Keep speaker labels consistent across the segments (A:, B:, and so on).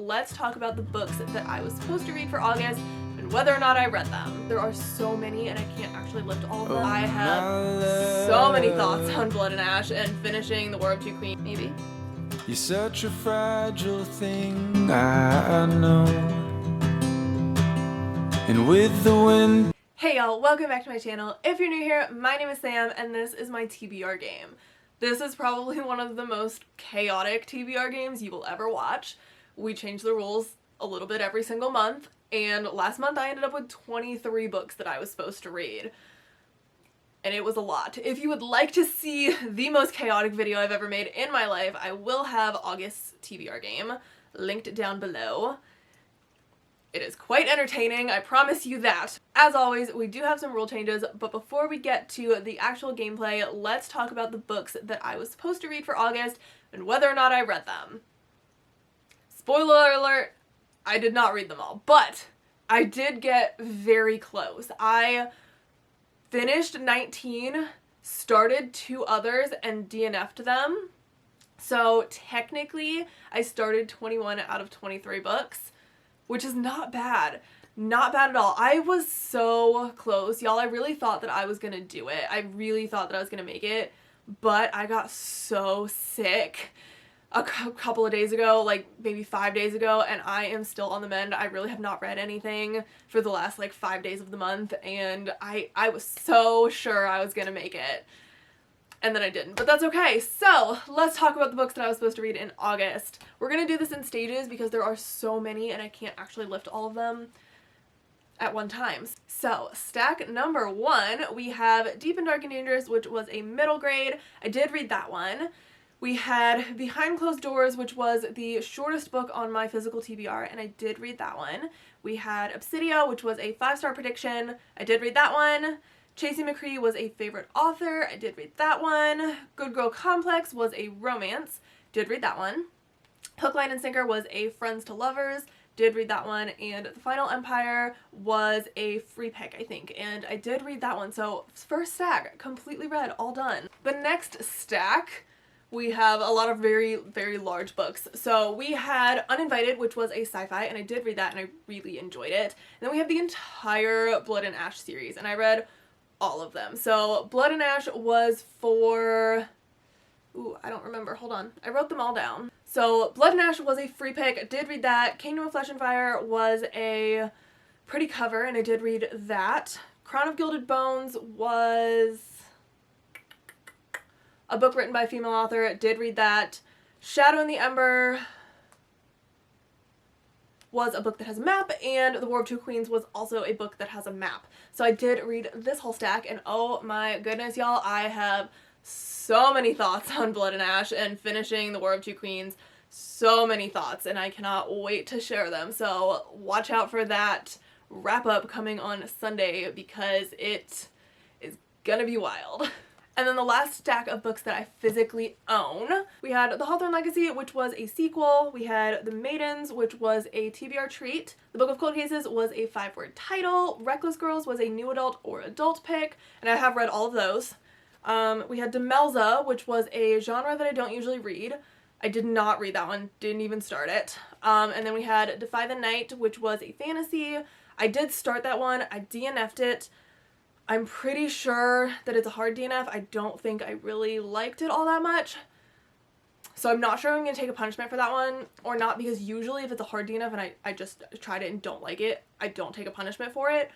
A: let's talk about the books that I was supposed to read for August and whether or not I read them. There are so many and I can't actually lift all of them. I have so many thoughts on Blood and Ash and finishing The War of Two Queens, maybe.
B: You're such a fragile thing, I know. And with the wind.
A: Hey y'all, welcome back to my channel. If you're new here, my name is Sam and this is my TBR game. This is probably one of the most chaotic TBR games you will ever watch. We change the rules a little bit every single month, and last month I ended up with 23 books that I was supposed to read. And it was a lot. If you would like to see the most chaotic video I've ever made in my life, I will have August's TBR game linked down below. It is quite entertaining, I promise you that. As always, we do have some rule changes, but before we get to the actual gameplay, let's talk about the books that I was supposed to read for August and whether or not I read them. Spoiler alert, I did not read them all, but I did get very close. I finished 19, started 2 others, and DNF'd them. So technically, I started 21 out of 23 books, which is not bad. Not bad at all. I was so close, y'all. I really thought that I was gonna do it. I really thought that I was gonna make it, but I got so sick a couple of days ago, like maybe 5 days ago, and I am still on the mend. I really have not read anything for the last like 5 days of the month, and I was so sure I was gonna make it. And then I didn't, but that's okay. So let's talk about the books that I was supposed to read in August. We're gonna do this in stages because there are so many and I can't actually lift all of them at one time. So stack number 1, we have Deep and Dark and Dangerous, which was a middle grade. I did read that one. We had Behind Closed Doors, which was the shortest book on my physical TBR, and I did read that one. We had Obsidia, which was a 5-star prediction. I did read that one. Chasing McCree was a favorite author. I did read that one. Good Girl Complex was a romance. Did read that one. Hook, Line, and Sinker was a Friends to Lovers. Did read that one. And The Final Empire was a free pick, I think. And I did read that one. So first stack, completely read, all done. The next stack, we have a lot of very, very large books. So we had Uninvited, which was a sci-fi, and I did read that and I really enjoyed it. And then we have the entire Blood and Ash series, and I read all of them. So Blood and Ash was for, I don't remember, hold on, I wrote them all down. So Blood and Ash was a free pick, I did read that. Kingdom of Flesh and Fire was a pretty cover, and I did read that. Crown of Gilded Bones was a book written by a female author, did read that. Shadow in the Ember was a book that has a map, and The War of Two Queens was also a book that has a map. So I did read this whole stack, and oh my goodness, y'all, I have so many thoughts on Blood and Ash and finishing The War of Two Queens. So many thoughts, and I cannot wait to share them. So watch out for that wrap up coming on Sunday because it is gonna be wild. And then the last stack of books that I physically own, we had The Hawthorne Legacy, which was a sequel. We had The Maidens, which was a TBR treat. The Book of Cold Cases was a 5-word title. Reckless Girls was a new adult or adult pick, and I have read all of those. We had Demelza, which was a genre that I don't usually read. I did not read that one, didn't even start it. And then we had Defy the Night, which was a fantasy. I did start that one, I DNF'd it. I'm pretty sure that it's a hard DNF. I don't think I really liked it all that much. So I'm not sure I'm going to take a punishment for that one or not, because usually if it's a hard DNF and I just tried it and don't like it, I don't take a punishment for it.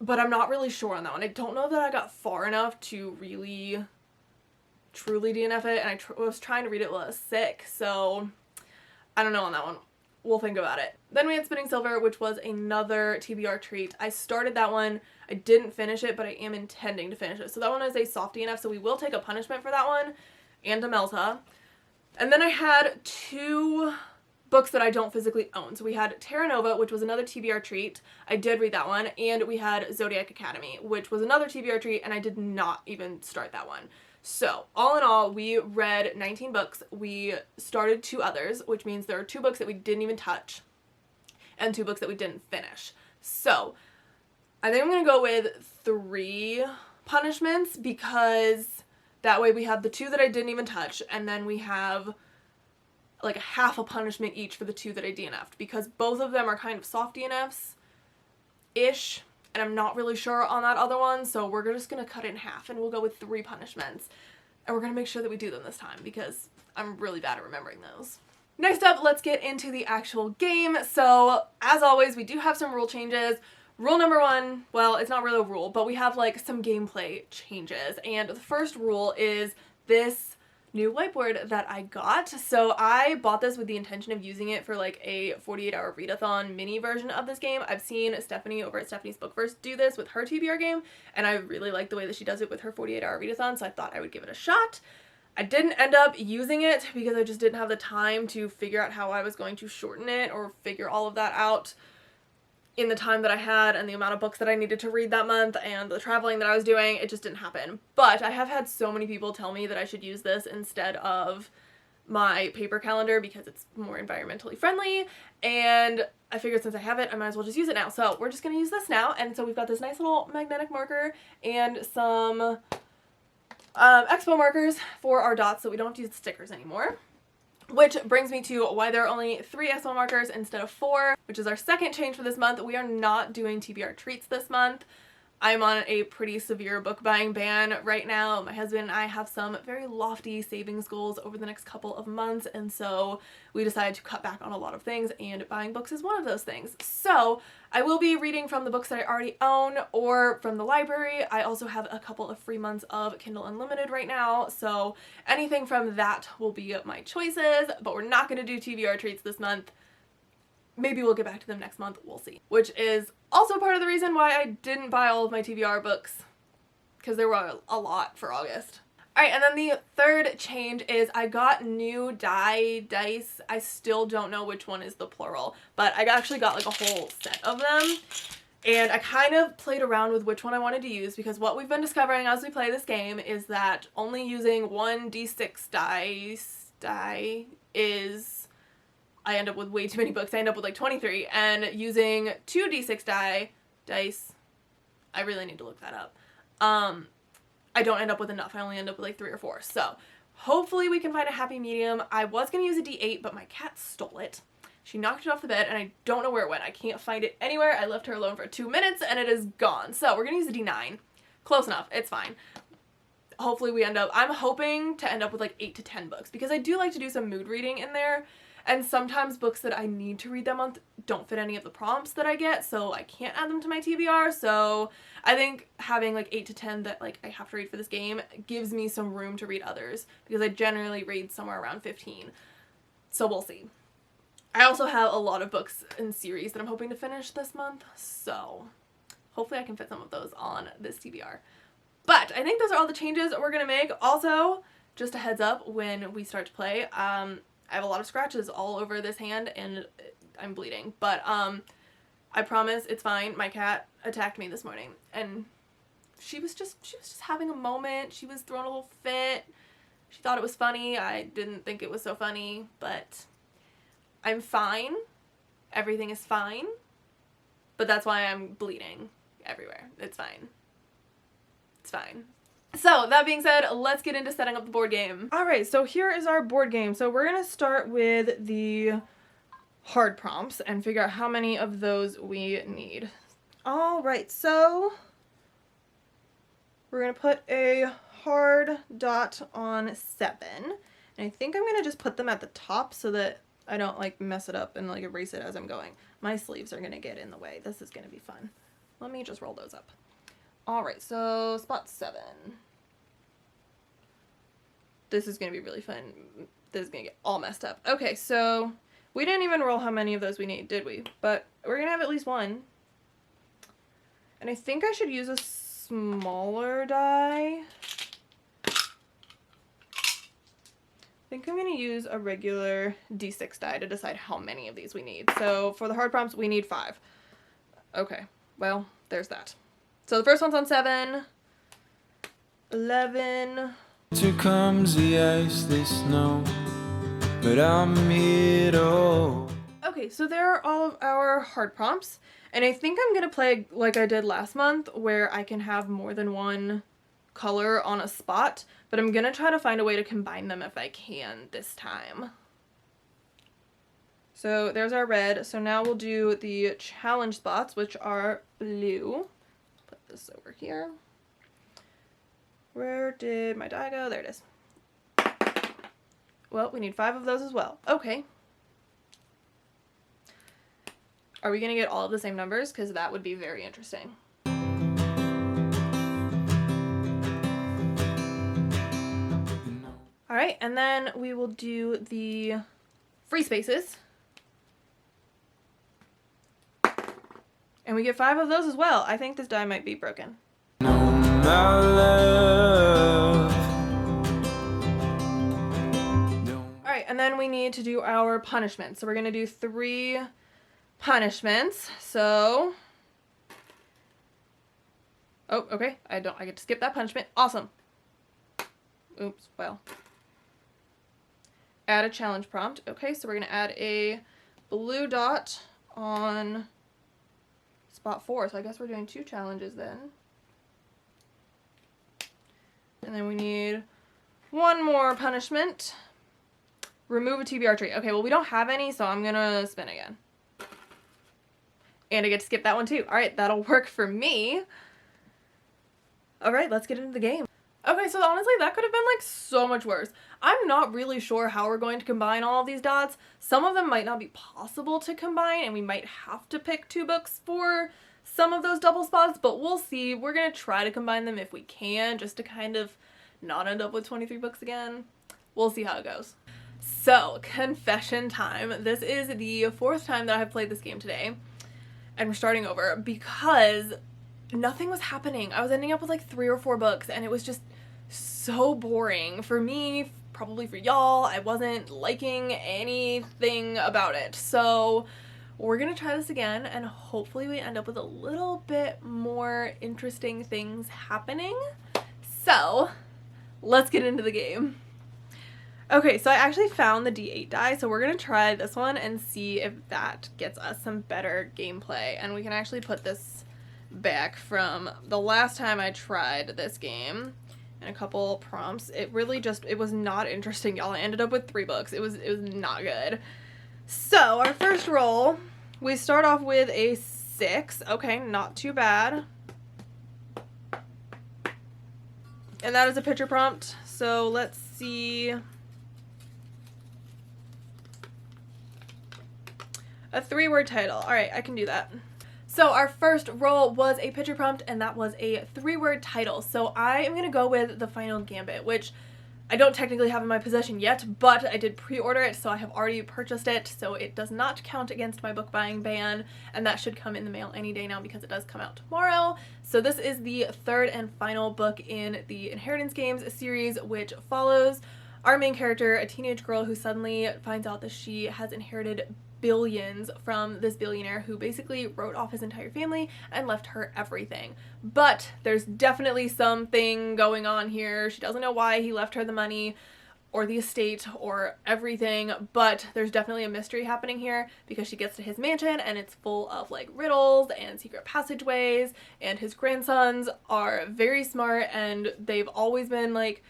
A: But I'm not really sure on that one. I don't know that I got far enough to really truly DNF it, and I was trying to read it while I was sick, so I don't know on that one. We'll think about it. Then we had Spinning Silver, which was another TBR treat. I started that one. I didn't finish it, but I am intending to finish it. So that one is a soft DNF, so we will take a punishment for that one, and Demelza. And then I had 2 books that I don't physically own. So we had Terra Nova, which was another TBR treat. I did read that one. And we had Zodiac Academy, which was another TBR treat, and I did not even start that one. So, all in all, we read 19 books. We started 2 others, which means there are 2 books that we didn't even touch, and 2 books that we didn't finish. So, I think I'm going to go with 3 punishments, because that way we have the 2 that I didn't even touch, and then we have like a half a punishment each for the 2 that I DNF'd, because both of them are kind of soft DNFs-ish, and I'm not really sure on that other one, so we're just gonna cut it in half and we'll go with 3 punishments. And we're gonna make sure that we do them this time because I'm really bad at remembering those. Next up, let's get into the actual game. So, as always, we do have some rule changes. Rule number 1, well, it's not really a rule, but we have like some gameplay changes. And the first rule is this new whiteboard that I got. So I bought this with the intention of using it for like a 48-hour readathon mini version of this game. I've seen Stephanie over at Stephanie's Bookverse do this with her TBR game, and I really like the way that she does it with her 48-hour readathon, so I thought I would give it a shot. I didn't end up using it because I just didn't have the time to figure out how I was going to shorten it or figure all of that out in the time that I had and the amount of books that I needed to read that month and the traveling that I was doing. It just didn't happen. But I have had so many people tell me that I should use this instead of my paper calendar because it's more environmentally friendly, and I figured since I have it, I might as well just use it now. So we're just going to use this now, and so we've got this nice little magnetic marker and some expo markers for our dots so we don't have to use the stickers anymore. Which brings me to why there are only 3 expo markers instead of 4, which is our second change for this month. We are not doing TBR treats this month. I'm on a pretty severe book buying ban right now. My husband and I have some very lofty savings goals over the next couple of months, and so we decided to cut back on a lot of things, and buying books is one of those things. So I will be reading from the books that I already own or from the library. I also have a couple of free months of Kindle Unlimited right now, so anything from that will be my choices, but we're not going to do TBR treats this month. Maybe we'll get back to them next month, we'll see. Which is also part of the reason why I didn't buy all of my TBR books, because there were a lot for August. Alright, and then the third change is I got new dice. I still don't know which one is the plural, but I actually got like a whole set of them. And I kind of played around with which one I wanted to use, because what we've been discovering as we play this game is that only using one D6 die is... I end up with way too many books. I end up with like 23, and using 2 D6 dice, I really need to look that up. I don't end up with enough. I only end up with like 3 or 4. So hopefully we can find a happy medium. I was going to use a D8, but my cat stole it. She knocked it off the bed, and I don't know where it went. I can't find it anywhere. I left her alone for 2 minutes, and it is gone. So we're going to use a D9. Close enough. It's fine. Hopefully we end up, I'm hoping to end up with like 8 to 10 books, because I do like to do some mood reading in there. And sometimes books that I need to read that month don't fit any of the prompts that I get, so I can't add them to my TBR. So I think having like 8 to 10 that like I have to read for this game gives me some room to read others, because I generally read somewhere around 15. So we'll see. I also have a lot of books in series that I'm hoping to finish this month, so hopefully I can fit some of those on this TBR. But I think those are all the changes we're going to make. Also, just a heads up when we start to play, I have a lot of scratches all over this hand, and I'm bleeding, but I promise it's fine. My cat attacked me this morning, and she was just having a moment. She was throwing a little fit. She thought it was funny. I didn't think it was so funny, but I'm fine. Everything is fine, but that's why I'm bleeding everywhere. It's fine. It's fine. So, that being said, let's get into setting up the board game. Alright, so here is our board game. So we're going to start with the hard prompts and figure out how many of those we need. Alright, so we're going to put a hard dot on 7. And I think I'm going to just put them at the top so that I don't like mess it up and like erase it as I'm going. My sleeves are going to get in the way. This is going to be fun. Let me just roll those up. Alright, so spot 7. This is going to be really fun. This is going to get all messed up. Okay, so we didn't even roll how many of those we need, did we? But we're going to have at least one. And I think I should use a smaller die. I think I'm going to use a regular D6 die to decide how many of these we need. So for the hard prompts, we need 5. Okay, well, there's that. So the first one's on 7, 11.
B: Here comes the ice, the snow, but I'm here to...
A: Okay, so there are all of our hard prompts, and I think I'm going to play like I did last month, where I can have more than one color on a spot, but I'm going to try to find a way to combine them if I can this time. So there's our red. So now we'll do the challenge spots, which are blue. Put this over here. Where did my die go? There it is. Well, we need 5 of those as well. Okay. Are we going to get all of the same numbers? Because that would be very interesting. All right, and then we will do the free spaces. And we get 5 of those as well. I think this die might be broken.
B: No, my love.
A: All right, and then we need to do our punishments. So we're gonna do 3 punishments. So, oh, okay. I get to skip that punishment. Awesome. Oops. Well, add a challenge prompt. Okay, so we're gonna add a blue dot on spot 4. So I guess we're doing 2 challenges then. And then we need 1 more punishment. Remove a TBR tree. Okay, well, we don't have any, so I'm gonna spin again. And I get to skip that one too. All right, that'll work for me. All right, let's get into the game. Okay, so honestly, that could have been like so much worse. I'm not really sure how we're going to combine all of these dots. Some of them might not be possible to combine, and we might have to pick 2 books for some of those double spots, but we'll see. We're gonna try to combine them if we can, just to kind of not end up with 23 books again. We'll see how it goes. So, confession time. This is the 4th time that I've played this game today, and we're starting over because nothing was happening. I was ending up with like 3 or 4 books, and it was just so boring for me, probably for y'all. I wasn't liking anything about it. So we're gonna try this again, and hopefully we end up with a little bit more interesting things happening. So let's get into the game. Okay, so I actually found the D8 die, so we're gonna try this one and see if that gets us some better gameplay. And we can actually put this back from the last time I tried this game and a couple prompts. It really just, it was not interesting, y'all. I ended up with 3 books. It was not good. So our first roll, we start off with a 6. Okay, not too bad. And that is a picture prompt. So let's see. A 3-word title. All right, I can do that. So our first roll was a picture prompt, and that was a 3-word title. So I am going to go with The Final Gambit, which I don't technically have in my possession yet, but I did pre-order it, so I have already purchased it, so it does not count against my book buying ban, and that should come in the mail any day now because it does come out tomorrow. So this is the 3rd and final book in the Inheritance Games series, which follows our main character, a teenage girl who suddenly finds out that she has inherited billions from this billionaire who basically wrote off his entire family and left her everything. But there's definitely something going on here. She doesn't know why he left her the money or the estate or everything, but there's definitely a mystery happening here because she gets to his mansion and it's full of like riddles and secret passageways, and his grandsons are very smart and they've always been like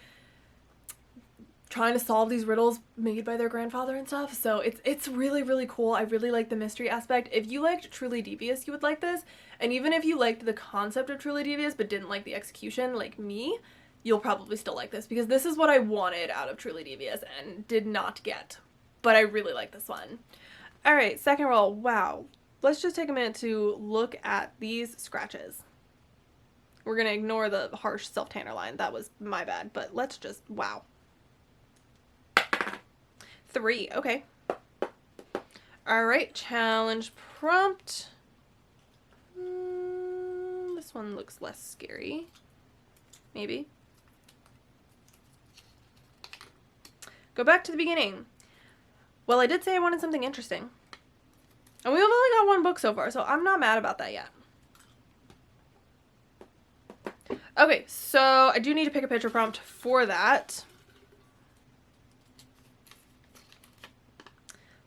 A: trying to solve these riddles made by their grandfather and stuff. So it's really, really cool. I really like the mystery aspect. If you liked Truly Devious, you would like this. And even if you liked the concept of Truly Devious but didn't like the execution, like me, you'll probably still like this because this is what I wanted out of Truly Devious and did not get. But I really like this one. All right, second roll. Wow. Let's just take a minute to look at these scratches. We're going to ignore the harsh self-tanner line. That was my bad, but let's just, wow. 3, okay. All right, challenge prompt. This one looks less scary. Maybe. Go back to the beginning. Well, I did say I wanted something interesting. And we've only got 1 book so far, so I'm not mad about that yet. Okay, so I do need to pick a picture prompt for that.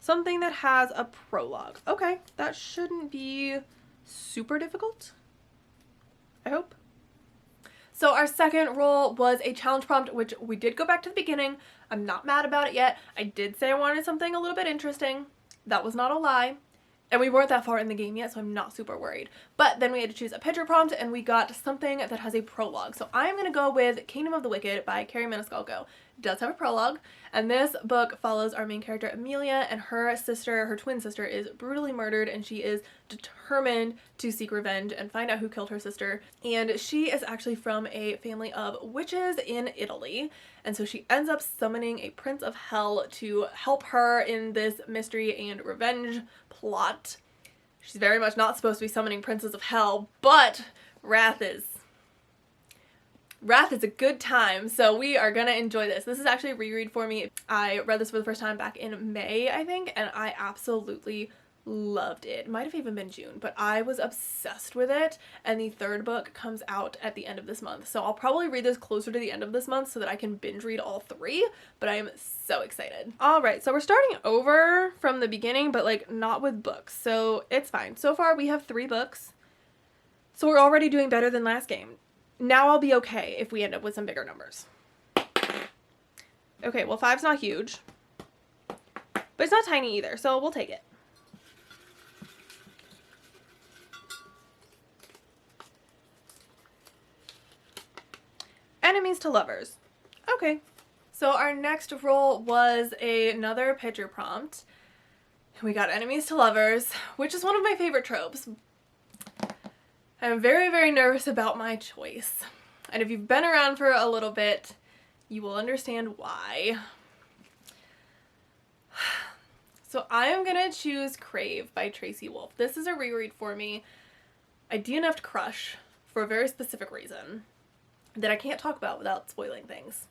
A: Something that has a prologue. Okay, that shouldn't be super difficult, I hope. So our second roll was a challenge prompt, which we did go back to the beginning. I'm not mad about it yet. I did say I wanted something a little bit interesting. That was not a lie. And we weren't that far in the game yet, so I'm not super worried. But then we had to choose a picture prompt, and we got something that has a prologue. So I'm going to go with Kingdom of the Wicked by Carrie Maniscalco. It does have a prologue, and this book follows our main character Amelia, and her sister, her twin sister, is brutally murdered, and she is determined to seek revenge and find out who killed her sister. And she is actually from a family of witches in Italy, and so she ends up summoning a prince of hell to help her in this mystery and revenge plot. She's very much not supposed to be summoning princes of hell, but wrath is a good time, so we are gonna enjoy this. This is actually a reread for me. I read this for the first time back in May, I think, and I absolutely loved it. It might have even been June, but I was obsessed with it, and the third book comes out at the end of this month, so I'll probably read this closer to the end of this month so that I can binge read all three, but I am so excited. Alright, so we're starting over from the beginning, but like not with books, so it's fine. So far we have 3 books, so we're already doing better than last game. Now I'll be okay if we end up with some bigger numbers. Okay, well 5's not huge, but it's not tiny either, so we'll take it. Enemies to lovers. Okay. So our next roll was another picture prompt. We got enemies to lovers, which is one of my favorite tropes. I'm very, very nervous about my choice. And if you've been around for a little bit, you will understand why. So I am gonna choose Crave by Tracy Wolff. This is a reread for me. I DNF'd Crush for a very specific reason that I can't talk about without spoiling things.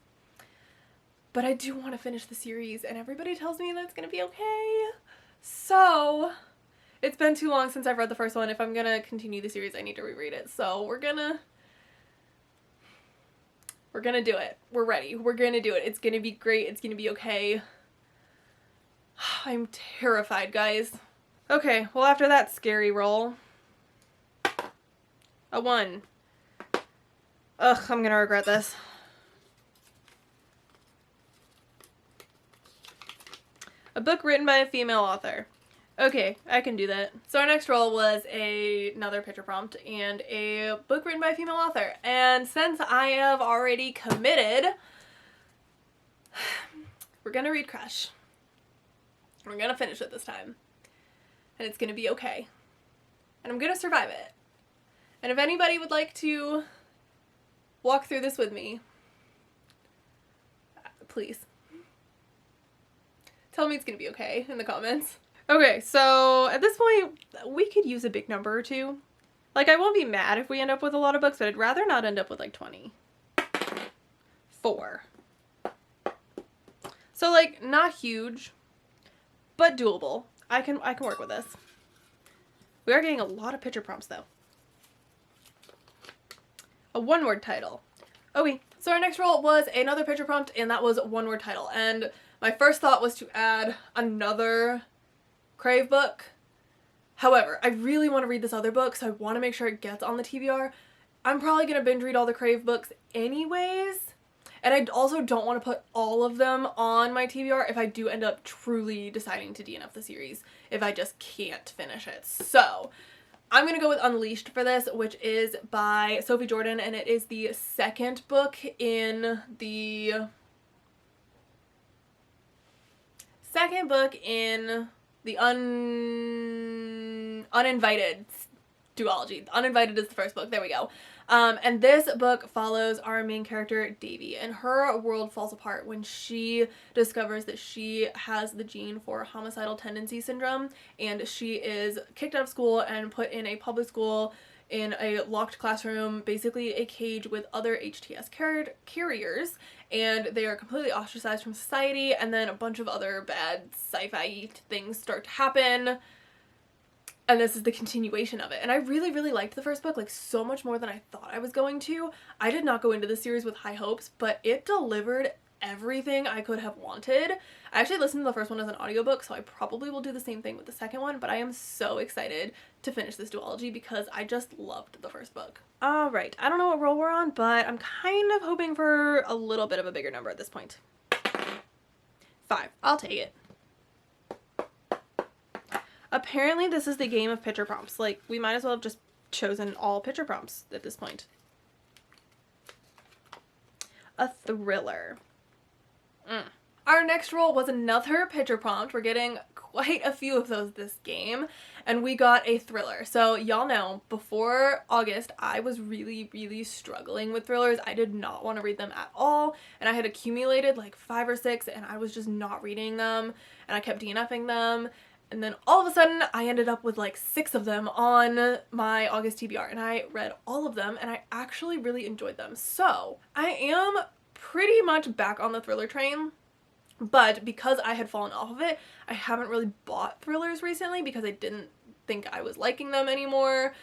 A: But I do want to finish the series, and everybody tells me that it's gonna be okay. So it's been too long since I've read the first one. If I'm gonna continue the series, I need to reread it. So we're gonna do it. We're ready. We're gonna do it. It's gonna be great. It's gonna be okay. I'm terrified, guys. Okay, well after that scary roll, a 1. Ugh, I'm gonna regret this. A book written by a female author. Okay, I can do that. So our next roll was another picture prompt and a book written by a female author. And since I have already committed, we're gonna read Crush. We're gonna finish it this time. And it's gonna be okay. And I'm gonna survive it. And if anybody would like to walk through this with me, please tell me it's gonna be okay in the comments. Okay, so at this point, we could use a big number or two. Like, I won't be mad if we end up with a lot of books, but I'd rather not end up with like 20. 4. So like, not huge, but doable. I can work with this. We are getting a lot of picture prompts though. A 1-word title. Okay, so our next roll was another picture prompt, and that was a 1-word title. And my first thought was to add another Crave book. However, I really want to read this other book, so I want to make sure it gets on the TBR. I'm probably going to binge read all the Crave books anyways, and I also don't want to put all of them on my TBR if I do end up truly deciding to DNF the series, if I just can't finish it. So I'm going to go with Unleashed for this, which is by Sophie Jordan, and it is the second book in the Uninvited duology. Uninvited is the first book. There we go. And this book follows our main character, Davy, and her world falls apart when she discovers that she has the gene for homicidal tendency syndrome, and she is kicked out of school and put in a public school in a locked classroom, basically a cage with other HTS carriers, and they are completely ostracized from society, and then a bunch of other bad sci-fi things start to happen. And this is the continuation of it. And I really, really liked the first book, like so much more than I thought I was going to. I did not go into this series with high hopes, but it delivered everything I could have wanted. I actually listened to the first one as an audiobook, so I probably will do the same thing with the second one, but I am so excited to finish this duology because I just loved the first book. Alright, I don't know what roll we're on, but I'm kind of hoping for a little bit of a bigger number at this point. 5. I'll take it. Apparently this is the game of picture prompts. Like, we might as well have just chosen all picture prompts at this point. A thriller. Our next roll was another picture prompt. We're getting quite a few of those this game, and we got a thriller. So y'all know, before August, I was really struggling with thrillers. I did not want to read them at all, and I had accumulated like 5 or 6, and I was just not reading them, and I kept DNFing them. And then all of a sudden, I ended up with like 6 of them on my August TBR, and I read all of them, and I actually really enjoyed them. So I am pretty much back on the thriller train, but because I had fallen off of it, I haven't really bought thrillers recently because I didn't think I was liking them anymore.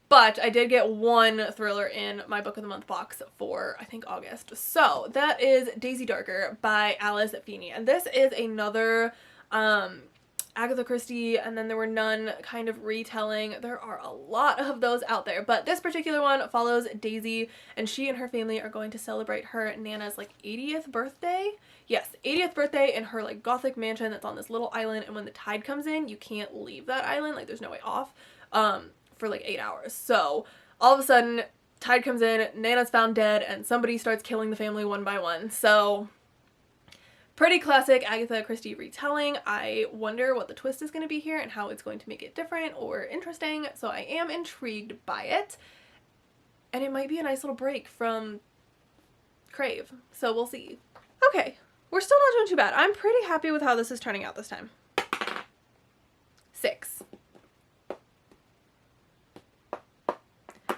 A: But I did get one thriller in my Book of the Month box for, I think, August. So that is Daisy Darker by Alice Feeney, and this is another Agatha Christie and Then There Were None kind of retelling. There are a lot of those out there, but this particular one follows Daisy, and she and her family are going to celebrate her Nana's like 80th birthday. Yes, 80th birthday in her like gothic mansion that's on this little island, and when the tide comes in, you can't leave that island, like there's no way off, for like 8 hours. So all of a sudden, tide comes in, Nana's found dead, and somebody starts killing the family one by one. So pretty classic Agatha Christie retelling. I wonder what the twist is going to be here and how it's going to make it different or interesting, so I am intrigued by it. And it might be a nice little break from Crave, so we'll see. Okay, we're still not doing too bad. I'm pretty happy with how this is turning out this time. 6.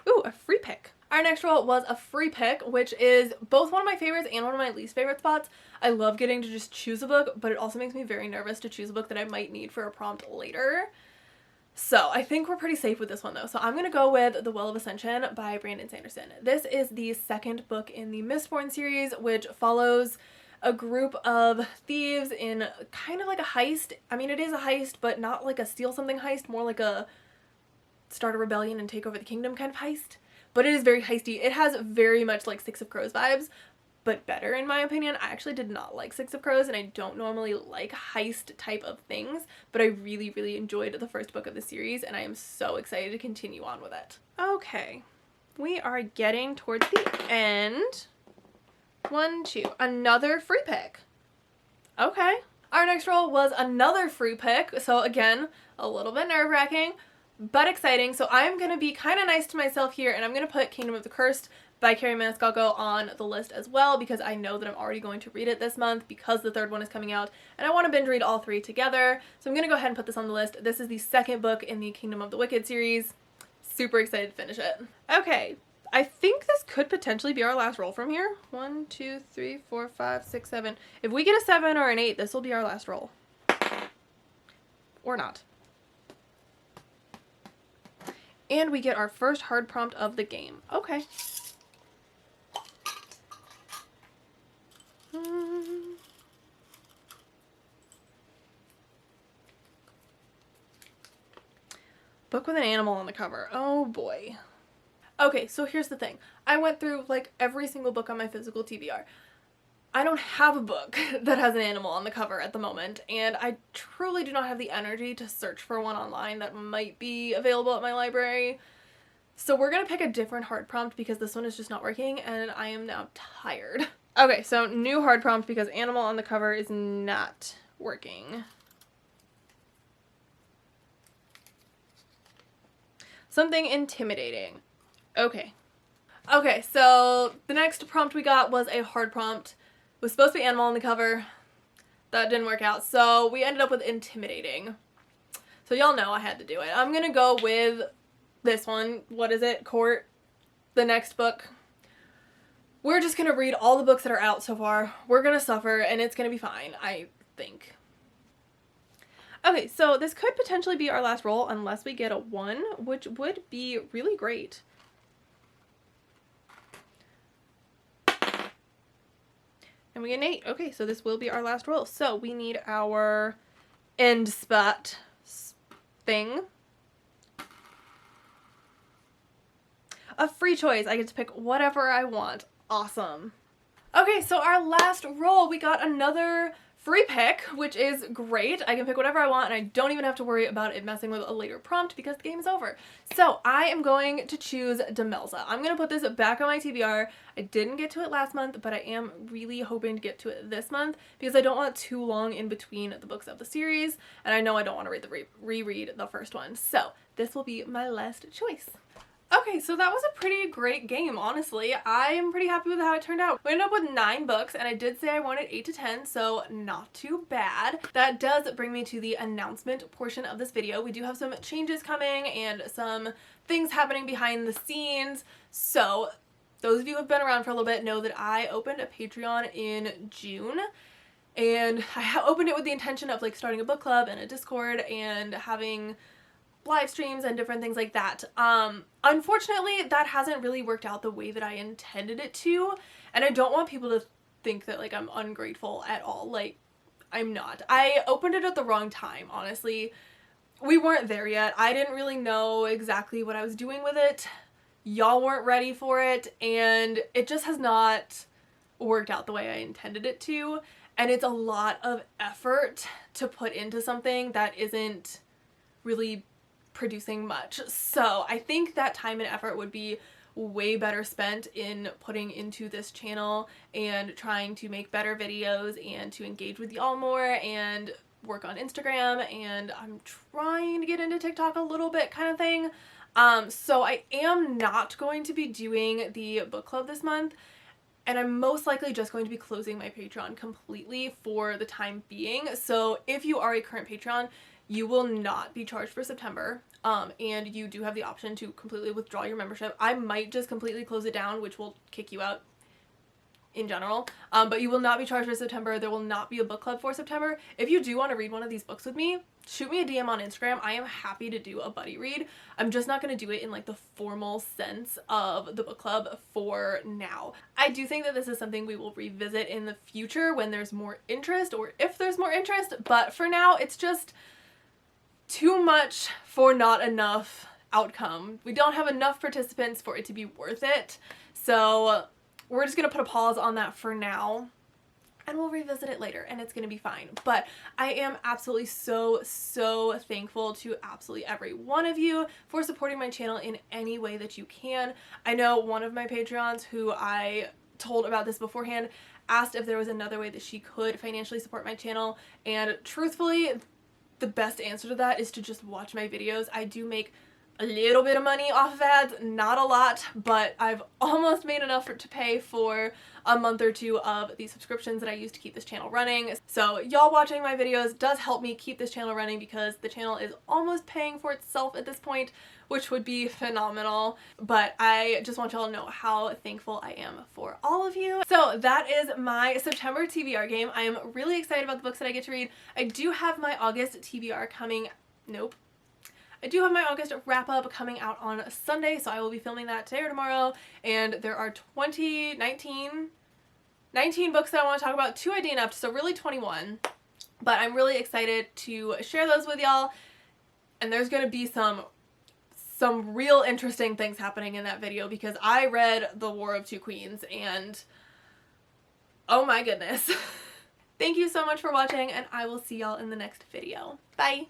A: Ooh, a free pick. Our next roll was a free pick, which is both one of my favorites and one of my least favorite spots. I love getting to just choose a book, but it also makes me very nervous to choose a book that I might need for a prompt later. So I think we're pretty safe with this one though. So I'm going to go with The Well of Ascension by Brandon Sanderson. This is the second book in the Mistborn series, which follows a group of thieves in kind of like a heist. I mean, it is a heist, but not like a steal something heist, more like a start a rebellion and take over the kingdom kind of heist. But it is very heisty. It has very much like Six of Crows vibes, but better in my opinion. I actually did not like Six of Crows, and I don't normally like heist type of things, but I really enjoyed the first book of the series, and I am so excited to continue on with it. Okay, we are getting towards the end. 1, 2, another free pick. Okay. Our next roll was another free pick, so again, a little bit nerve-wracking, but exciting. So I'm going to be kind of nice to myself here, and I'm going to put Kingdom of the Cursed by Carrie Maniscalco on the list as well, because I know that I'm already going to read it this month because the third one is coming out, and I want to binge read all 3 together. So I'm going to go ahead and put this on the list. This is the second book in the Kingdom of the Wicked series. Super excited to finish it. Okay, I think this could potentially be our last roll from here. 1, 2, 3, 4, 5, 6, 7. If we get a 7 or an 8, this will be our last roll. Or not. And we get our first hard prompt of the game. Okay. Book with an animal on the cover. Oh boy. Okay, so here's the thing. I went through like every single book on my physical TBR. I don't have a book that has an animal on the cover at the moment, and I truly do not have the energy to search for one online that might be available at my library. So we're gonna pick a different hard prompt because this one is just not working, and I am now tired. Okay, so new hard prompt because animal on the cover is not working. Something intimidating. Okay. Okay, so the next prompt we got was a hard prompt. It was supposed to be animal on the cover. That didn't work out, so we ended up with intimidating. So y'all know I had to do it. I'm gonna go with this one. What is it? Court. The next book. We're just gonna read all the books that are out so far. We're gonna suffer, and it's gonna be fine, I think. Okay, so this could potentially be our last roll unless we get a 1, which would be really great. And we get an 8. Okay, so this will be our last roll. So we need our end spot thing. A free choice. I get to pick whatever I want. Awesome. Okay, so our last roll, we got another free pick, which is great. I can pick whatever I want and I don't even have to worry about it messing with a later prompt because the game is over. So I am going to choose Demelza. I'm going to put this back on my TBR. I didn't get to it last month, but I am really hoping to get to it this month because I don't want too long in between the books of the series, and I know I don't want to reread the first one. So this will be my last choice. Okay, so that was a pretty great game, honestly. I am pretty happy with how it turned out. We ended up with 9 books, and I did say I wanted 8 to 10, so not too bad. That does bring me to the announcement portion of this video. We do have some changes coming and some things happening behind the scenes. So those of you who have been around for a little bit know that I opened a Patreon in June. And I opened it with the intention of like starting a book club and a Discord and having live streams and different things like that. Unfortunately, that hasn't really worked out the way that I intended it to, and I don't want people to think that like I'm ungrateful at all. Like, I'm not. I opened it at the wrong time, honestly. We weren't there yet. I didn't really know exactly what I was doing with it. Y'all weren't ready for it, and it just has not worked out the way I intended it to, and it's a lot of effort to put into something that isn't really producing much. So I think that time and effort would be way better spent in putting into this channel and trying to make better videos and to engage with y'all more and work on Instagram, and I'm trying to get into TikTok a little bit kind of thing. So I am not going to be doing the book club this month, and I'm most likely just going to be closing my Patreon completely for the time being. So if you are a current Patreon, you will not be charged for September, and you do have the option to completely withdraw your membership. I might just completely close it down, which will kick you out in general, but you will not be charged for September. There will not be a book club for September. If you do want to read one of these books with me, shoot me a DM on Instagram. I am happy to do a buddy read. I'm just not going to do it in like the formal sense of the book club for now. I do think that this is something we will revisit in the future when there's more interest, or if there's more interest, but for now it's just too much for not enough outcome. We don't have enough participants for it to be worth it. So we're just going to put a pause on that for now, and we'll revisit it later, and it's going to be fine. But I am absolutely so thankful to absolutely every one of you for supporting my channel in any way that you can. I know one of my Patreons, who I told about this beforehand, asked if there was another way that she could financially support my channel, and truthfully, the best answer to that is to just watch my videos. I do make a little bit of money off of ads, not a lot, but I've almost made enough to pay for a month or two of the subscriptions that I use to keep this channel running. So y'all watching my videos does help me keep this channel running because the channel is almost paying for itself at this point, which would be phenomenal. But I just want y'all to know how thankful I am for all of you. So that is my September TBR game. I am really excited about the books that I get to read. I do have my August TBR coming. I do have my August wrap-up coming out on Sunday, so I will be filming that today or tomorrow, and there are 19 books that I want to talk about, 2 I DNF'd, so really 21, but I'm really excited to share those with y'all, and there's going to be some real interesting things happening in that video because I read The War of Two Queens, and oh my goodness. Thank you so much for watching, and I will see y'all in the next video. Bye!